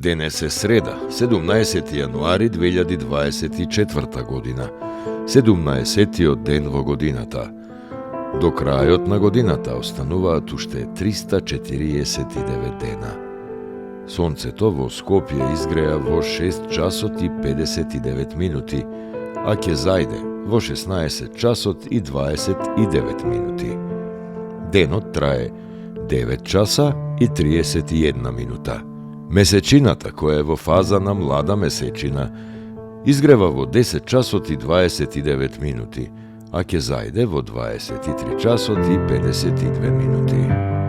Денес е среда, 17. јануари 2024 година, 17-тиот ден во годината. До крајот на годината остануваат уште 349 дена. Сонцето во Скопје изгреа во 6 часот и 59 минути, а ќе зајде во 16 часот и 29 минути. Денот трае 9 часа и 31 минута. Месечината, која е во фаза на млада месечина, изгрева во 10 часот и 29 минути, а ќе зајде во 23 часот и 52 минути.